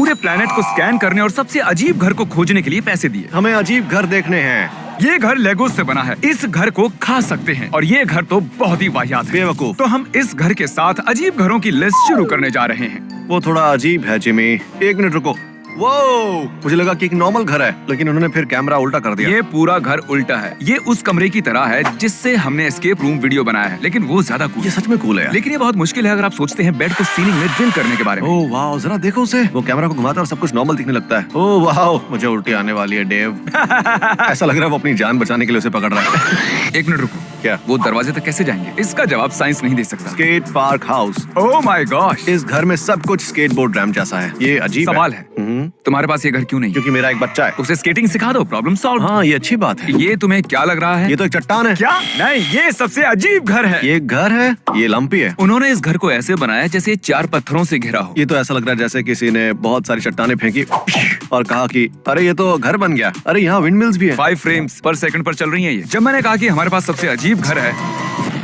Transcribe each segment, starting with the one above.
पूरे प्लेनेट को स्कैन करने और सबसे अजीब घर को खोजने के लिए पैसे दिए। हमें अजीब घर देखने हैं। ये घर लेगो से बना है, इस घर को खा सकते हैं और ये घर तो बहुत ही वाहियात है। बेवकूफ। तो हम इस घर के साथ अजीब घरों की लिस्ट शुरू करने जा रहे हैं। वो थोड़ा अजीब है जिमी, 1 मिनट रुको। वो मुझे लगा कि एक नॉर्मल घर है, लेकिन उन्होंने फिर कैमरा उल्टा कर दिया। ये पूरा घर उल्टा है। ये उस कमरे की तरह है जिससे हमने एस्केप रूम वीडियो बनाया है, लेकिन वो ज्यादा कूल। ये सच में कूल है यार। लेकिन ये बहुत मुश्किल है अगर आप सोचते हैं बेड को सीलिंग में ड्रिल करने के बारे में। ओह वाह, जरा देखो उसे। वो कैमरा को घुमाता है और सब कुछ नॉर्मल दिखने लगता है। ओह वाह, मुझे उल्टी आने वाली है डेव। ऐसा लग रहा है वो अपनी जान बचाने के लिए उसे पकड़ रहा है। 1 मिनट रुको। क्या? वो दरवाजे तक कैसे जाएंगे? इसका जवाब साइंस नहीं दे सकता। Skate park house. Oh my gosh, इस घर में सब कुछ स्केटबोर्ड रैंप जैसा है। ये अजीब सवाल है तुम्हारे पास ये घर क्यों नहीं? क्योंकि मेरा एक बच्चा है। उसे स्केटिंग सिखा दो, प्रॉब्लम सॉल्व। हाँ, ये अच्छी बात है। ये तुम्हें क्या लग रहा है? ये तो एक चट्टान है। क्या? नहीं, ये सबसे अजीब घर है। ये घर है, ये लंपी है। उन्होंने इस घर को ऐसे बनाया जैसे 4 पत्थरों से घिरा हो। ये तो ऐसा लग रहा है जैसे किसी ने बहुत सारी चट्टानें फेंकी और कहा कि अरे ये तो घर बन गया। अरे यहाँ विंड मिल्स भी है। 5 फ्रेम्स पर सेकंड पर चल रही है ये। जब मैंने कहा कि हमारे पास सबसे अजीब घर है,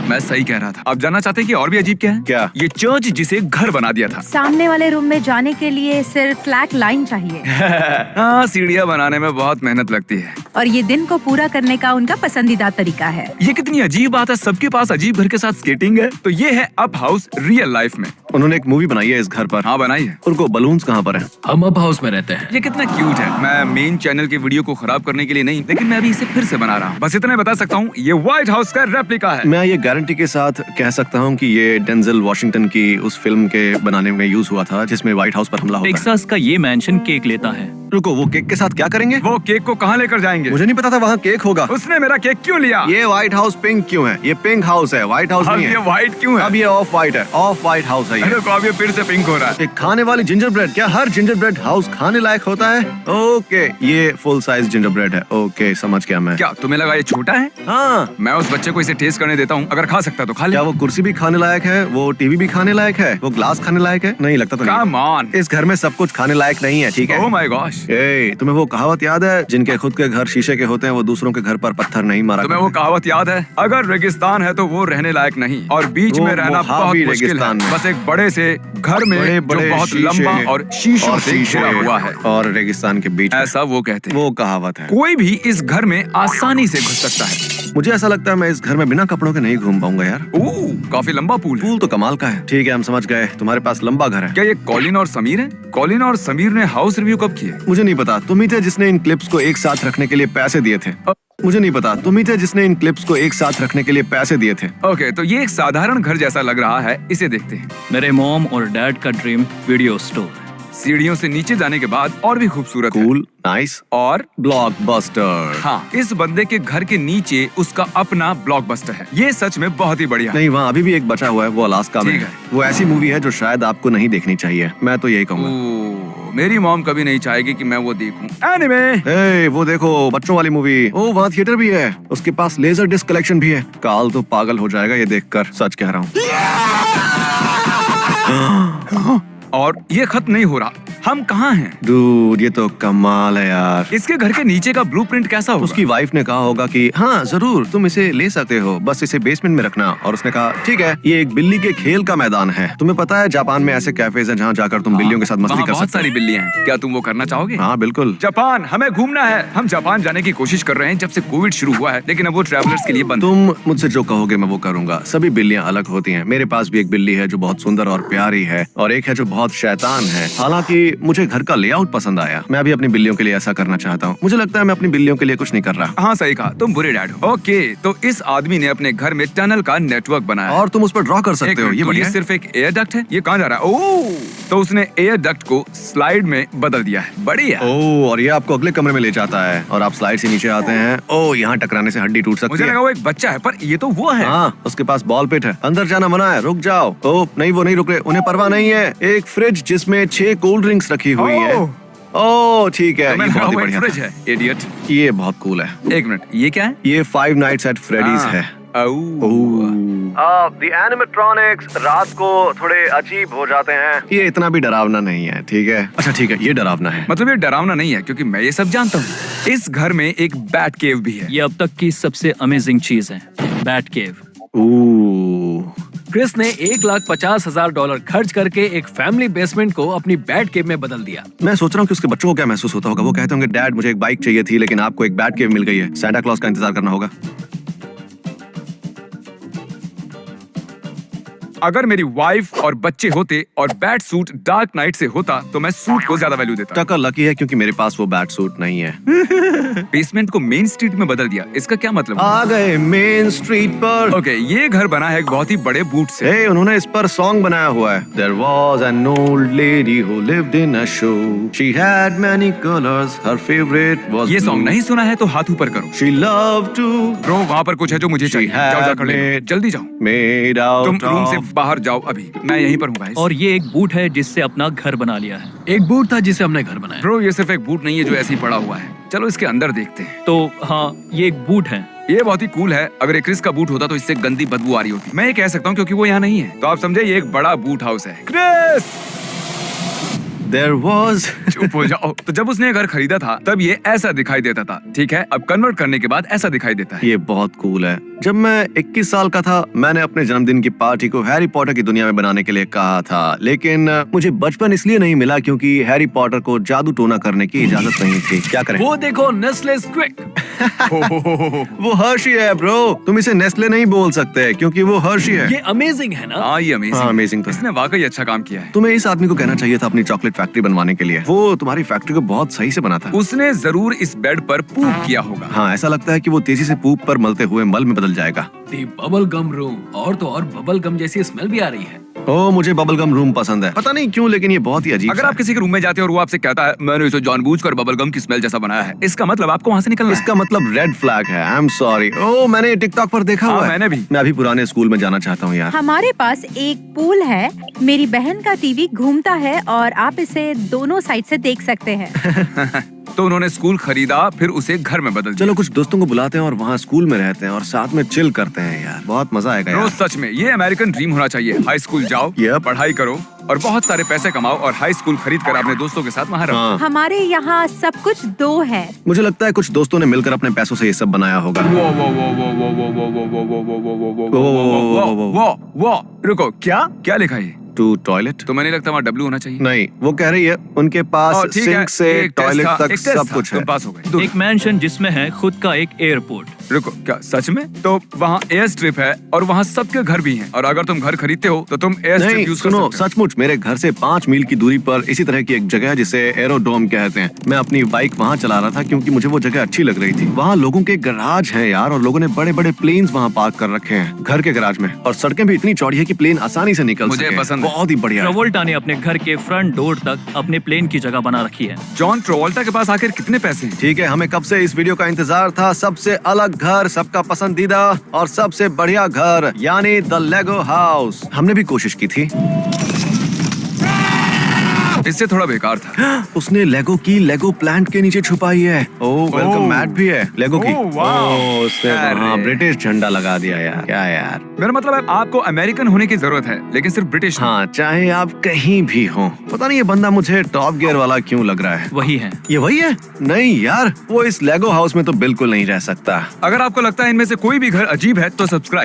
मैं सही कह रहा था। आप जानना चाहते हैं कि और भी अजीब क्या है? क्या? ये चर्च जिसे घर बना दिया था। सामने वाले रूम में जाने के लिए सिर्फ फ्लैट लाइन चाहिए। हाँ, सीढ़ियाँ बनाने में बहुत मेहनत लगती है। और ये दिन को पूरा करने का उनका पसंदीदा तरीका है। ये कितनी अजीब बात है, सबके पास अजीब घर के साथ स्केटिंग है। तो ये है अप हाउस रियल लाइफ में। उन्होंने एक मूवी बनाई है इस घर पर। हाँ, बनाई है। उनको बलून्स कहाँ पर हैं? हम अप हाउस में रहते हैं। ये कितना क्यूट है। मैं मेन चैनल के वीडियो को खराब करने के लिए नहीं, लेकिन मैं अभी इसे फिर से बना रहा हूँ। बस इतना बता सकता हूँ, ये व्हाइट हाउस का रेप्लिका है। मैं ये गारंटी के साथ कह सकता हूँ कि ये डेंजल वॉशिंगटन की उस फिल्म के बनाने में यूज हुआ था जिसमें व्हाइट हाउस पर हमला होता है। टेक्सास का ये मैंशन केक लेता है। रुको, वो केक के साथ क्या करेंगे? वो केक को कहाँ लेकर जाएंगे? मुझे नहीं पता था वहाँ केक होगा। उसने मेरा केक क्यों लिया? ये व्हाइट हाउस पिंक क्यों है? ये पिंक हाउस है, व्हाइट हाउस अब नहीं ये है। व्हाइट क्यों है? अब ये ऑफ व्हाइट है, ऑफ व्हाइट हाउस है ये। अरे, तो अब ये फिर से पिंक हो रहा है। एक खाने वाली जिंजर ब्रेड। क्या हर जिंजर ब्रेड हाउस खाने लायक होता है? ओके, ये फुल साइज जिंजर ब्रेड है। ओके, समझ गया मैं। क्या तुम्हें लगा ये छोटा है? हाँ। मैं उस बच्चे को इसे टेस्ट करने देता हूँ, अगर खा सकता तो खा ले। क्या वो कुर्सी भी खाने लायक है? वो टीवी भी खाने लायक है? वो ग्लास खाने लायक है? नहीं लगता तो नहीं। Come on। इस घर में सब कुछ खाने लायक नहीं है, ठीक है? Oh my gosh। तुम्हें वो कहावत याद है, जिनके खुद के घर शीशे के होते हैं वो दूसरों के घर पर पत्थर नहीं मारा तुम्हें वो करते? कहावत याद है? अगर रेगिस्तान है तो वो रहने लायक नहीं, और बीच वो में रहना बहुत मोहावी मुश्किल है। रेगिस्तान में। बस एक बड़े से घर में बड़े-बड़े जो बहुत शीशे लंबा और शीशों से घिरा हुआ है, और रेगिस्तान के बीच में। ऐसा वो कहते हैं। वो कहावत है। कोई भी इस घर में आसानी से घुस सकता है। मुझे ऐसा लगता है मैं इस घर में बिना कपड़ों के नहीं घूम पाऊंगा यार। काफी लंबा पूल है। पूल तो कमाल का है। ठीक है, हम समझ गए, तुम्हारे पास लंबा घर है। क्या ये कॉलिन और समीर है? कॉलिन और समीर ने हाउस रिव्यू कब किए? मुझे नहीं पता, तुम ही थे जिसने इन क्लिप्स को एक साथ रखने के लिए पैसे दिए थे। मुझे नहीं पता, तुम ही थे जिसने इन क्लिप्स को एक साथ रखने के लिए पैसे दिए थे। ओके, तो ये एक साधारण घर जैसा लग रहा है, इसे देखते हैं। मेरे मॉम और डैड का ड्रीम वीडियो स्टोर। सीढ़ियों से नीचे जाने के बाद और भी खूबसूरत है। कूल, नाइस और ब्लॉकबस्टर। हाँ, इस बंदे के घर के नीचे उसका अपना ब्लॉकबस्टर है। ये सच में बहुत ही बढ़िया है। नहीं, वहाँ अभी भी एक बचा हुआ है, वो अलास्का में ठीक है। है। वो ऐसी मूवी है जो शायद आपको नहीं देखनी चाहिए, मैं तो यही कहूँगा। ओह, मेरी मॉम कभी नहीं चाहेगी कि मैं वो देखूं। एनीमे, ए, वो देखो बच्चों वाली मूवी। ओ, वहाँ थिएटर भी है, उसके पास लेजर डिस्क कलेक्शन भी है। काल तो पागल हो जाएगा ये देखकर, सच कह रहा हूँ। और ये खत्म नहीं हो रहा। हम कहाँ हैं? डूड, ये तो कमाल है यार। इसके घर के नीचे का ब्लूप्रिंट कैसा होगा? उसकी वाइफ ने कहा होगा कि हाँ जरूर तुम इसे ले सकते हो, बस इसे बेसमेंट में रखना। और उसने कहा ठीक है। ये एक बिल्ली के खेल का मैदान है। तुम्हें पता है जापान में ऐसे कैफेज हैं जहाँ जाकर तुम बिल्लियों के साथ मस्ती वहाँ कर बहुत सकते सारी बिल्लियाँ हैं। क्या तुम वो करना चाहोगे? हाँ बिल्कुल। जापान, हमें घूमना है। हम जापान जाने की कोशिश कर रहे हैं जब से कोविड शुरू हुआ है, लेकिन अब वो ट्रैवलर्स के लिए बंद है। तुम मुझसे जो कहोगे मैं वो करूंगा। सभी बिल्लियाँ अलग होती हैं। मेरे पास भी एक बिल्ली है जो बहुत सुंदर और प्यारी है, और एक है जो बहुत शैतान है। हालांकि मुझे घर का लेआउट पसंद आया। मैं भी अपनी बिल्लियों के लिए ऐसा करना चाहता हूँ। मुझे लगता है मैं अपनी बिल्लियों के लिए कुछ नहीं कर रहा। हाँ, सही कहा, तुम बुरे डैड हो। ओके, तो इस आदमी ने अपने घर में टनल का नेटवर्क बनाया है। और तुम उस पर ड्रॉ कर सकते हो। ये तो बढ़िया है। सिर्फ एक एयर डक्ट है। ये कहाँ जा रहा है? ओह, तो उसने एयर डक्ट को स्लाइड में बदल दिया है। बढ़िया। ओह, और ये आपको अगले कमरे में ले जाता है और आप स्लाइड से नीचे आते हैं। ओह, यहाँ टकराने से हड्डी टूट सकती मुझे है। लगा वो एक बच्चा है, पर ये तो वो है। हाँ, उसके पास बॉल पिट है। अंदर जाना मना है, रुक जाओ। ओह नहीं, वो नहीं रुक रहे, उन्हें परवाह नहीं है। एक फ्रिज जिसमें 6 कोल्ड ड्रिंक्स रखी हुई है। ओह। ओह ठीक है, तो मैं ये बहुत ही लगा वो एक बढ़िया फ्रिज था। है। इडियट। ये बहुत कूल है। एक मिनट, ये क्या है? ये 5 नाइट्स एट फ्रेडीज है। The animatronics रात को थोड़े अजीब हो जाते हैं। ये इतना भी डरावना नहीं है, ठीक है? अच्छा ठीक है, ये डरावना है। मतलब ये डरावना नहीं है, क्योंकि मैं ये सब जानता हूँ। इस घर में एक बैट केव भी है। ये अब तक की सबसे अमेजिंग चीज है, बैट केव। क्रिस ने $1,50,000 खर्च करके एक फैमिली बेसमेंट को अपनी बैट केव में बदल दिया। मैं सोच रहा हूँ कि उसके बच्चों को क्या महसूस होता होगा। वो कहते होंगे डैड मुझे एक बाइक चाहिए थी लेकिन आपको एक बैट केव मिल गई है। सैंटा क्लॉज का इंतजार करना होगा। अगर मेरी वाइफ और बच्चे होते और बैट सूट डार्क नाइट से होता तो मैं सूट को ज्यादा वैल्यू देता। टकर लकी है क्योंकि मेरे पास वो बैट सूट नहीं है। बेसमेंट को मेन स्ट्रीट में बदल दिया, इसका क्या मतलब? आ गए मेन स्ट्रीट पर। ओके, ये घर बना है एक बहुत ही बड़े बूट से। हे, उन्होंने इस पर सॉन्ग बनाया हुआ है। There was an old lady who lived in a show. She had many colors. Her favorite was ये सॉन्ग blue. नहीं सुना है तो हाथ ऊपर करो। She loved to ब्रो, वहाँ पर कुछ है जो मुझे चाहिए। जाओ जाकर ले लो। जल्दी जाओ। made तुम out रूम से of बाहर जाओ अभी, मैं यहीं पर हूँ गाइस। और ये एक बूट है जिससे अपना घर बना लिया है। एक बूट था जिसे हमने घर बनाया। ब्रो, ये सिर्फ एक बूट नहीं है जो ऐसे ही पड़ा हुआ है। चलो इसके अंदर देखते हैं। तो हाँ, ये एक बूट है। ये बहुत ही कूल है। अगर ये क्रिस का बूट होता तो इससे गंदी बदबू आ रही होती। मैं ये कह सकता हूँ क्योंकि वो यहाँ नहीं है। तो आप समझे, ये एक बड़ा बूट हाउस है। क्रिस, There was चुप हो जाओ। तो जब उसने ये घर खरीदा था तब ये ऐसा दिखाई देता था, ठीक है? अब कन्वर्ट करने के बाद ऐसा दिखाई देता है। ये बहुत कूल है। जब मैं 21 साल का था मैंने अपने जन्मदिन की पार्टी को हैरी पॉटर की दुनिया में बनाने के लिए कहा था, लेकिन मुझे बचपन इसलिए नहीं मिला क्योंकि हैरी पॉटर को जादू टोना करने की इजाजत नहीं थी। क्या करें? वो देखो, नेस्ले स्क्विक। वो हर्शी है ब्रो। तुम इसे नेस्ले नहीं बोल सकते क्योंकि वो हर्शी है। ये अमेजिंग है ना? हाँ, ये हाँ, अमेजिंग। अमेजिंग तो है। इसने वाकई अच्छा काम किया है। तुम्हें इस आदमी को कहना चाहिए था अपनी चॉकलेट फैक्ट्री बनवाने के लिए। वो तुम्हारी फैक्ट्री को बहुत सही से बना था। उसने जरूर इस बेड पर पूप किया होगा। हाँ, ऐसा लगता है कि वो तेजी से पूप पर मलते हुए मल में बदल जाएगा। दी बबल गम रूम। और तो और बबल गम जैसी स्मेल भी आ रही है। ओ, मुझे बबल गम रूम पसंद है। पता नहीं क्यों लेकिन ये बहुत ही अजीब अगर सा आप है। किसी के रूम में जाते हैं और वो आपसे कहता है मैंने इसे जानबूझकर बबलगम की स्मेल जैसा बनाया है, इसका मतलब आपको वहाँ से निकलना है। इसका मतलब रेड फ्लैग है। I am sorry. ओ, मैंने ये टिकटॉक पर देखा हाँ, हुआ है। मैंने भी। मैं अभी पुराने स्कूल में जाना चाहता हूँ यार। हमारे पास एक पूल है। मेरी बहन का टीवी घूमता है और आप इसे दोनों साइड से देख सकते हैं। तो उन्होंने स्कूल खरीदा, फिर उसे घर में बदल दिया। चलो कुछ दोस्तों को बुलाते हैं और वहाँ स्कूल में रहते हैं और साथ में चिल करते हैं यार। बहुत मजा आएगा रोज यार। सच में ये अमेरिकन ड्रीम होना चाहिए। हाई स्कूल जाओ, Yep. पढ़ाई करो और बहुत सारे पैसे कमाओ और हाई स्कूल खरीद कर अपने दोस्तों के साथ वहाँ रहो। हाँ, हमारे यहाँ सब कुछ 2 है। मुझे लगता है कुछ दोस्तों ने मिलकर अपने पैसों से ये सब बनाया होगा। वो वो वो वो वो वो वो वो वो वो वो वो वो वो वो वो रुको, क्या क्या लिखा है? To toilet? तो मैंने लगता वहाँ W होना चाहिए। नहीं, वो कह रही है उनके पास ठीक है, सिंक से एक टेस्ट टॉयलेट था, तक एक टेस्ट सब था, कुछ है। तुम पास हो गए। एक मैंशन जिसमें है खुद का एक एयरपोर्ट। रुको, क्या सच में? तो वहाँ एयर स्ट्रिप है और वहाँ सबके घर भी हैं। और अगर तुम घर खरीदते हो तो तुम एयर स्ट्रिप नहीं, यूज कर सुनो, सकते हो। सचमुच मेरे घर से 5 मील की दूरी पर इसी तरह की एक जगह है जिसे एरोड्रोम कहते हैं। मैं अपनी बाइक वहाँ चला रहा था क्योंकि मुझे वो जगह अच्छी लग रही थी। वहाँ लोगों के गराज हैं यार और लोगों ने बड़े बड़े प्लेन्स वहाँ पार्क कर रखे हैं घर के गराज में। और सड़कें भी इतनी चौड़ी है कि प्लेन आसानी से निकल मुझे सके। पसंद है। बहुत ही बढ़िया है। ट्रेवोल्टा ने अपने घर के फ्रंट डोर तक अपने प्लेन की जगह बना रखी है। जॉन ट्रेवोल्टा के पास आखिर कितने पैसे हैं? ठीक है, हमें कब से इस वीडियो का इंतजार था। सबसे अलग घर, सबका पसंदीदा और सबसे बढ़िया घर, यानी द लेगो हाउस। हमने भी कोशिश की थी। इससे थोड़ा बेकार था। उसने लेगो की लेगो प्लांट के नीचे छुपाई है। वेलकम मैट भी है लेगो की। वाह। उसने वहाँ अरे। ब्रिटिश झंडा लगा दिया यार। क्या यार। मेरा मतलब है आपको अमेरिकन होने की जरूरत है, लेकिन सिर्फ ब्रिटिश नहीं। हाँ, चाहे आप कहीं भी हो। पता नहीं ये बंदा मुझे टॉप गियर वाला क्यों लग रहा है। वही है। ये वही है? नहीं यार, वो इस लेगो हाउस में तो बिल्कुल नहीं रह सकता। अगर आपको लगता है इनमें से कोई भी घर अजीब है तो सब्सक्राइब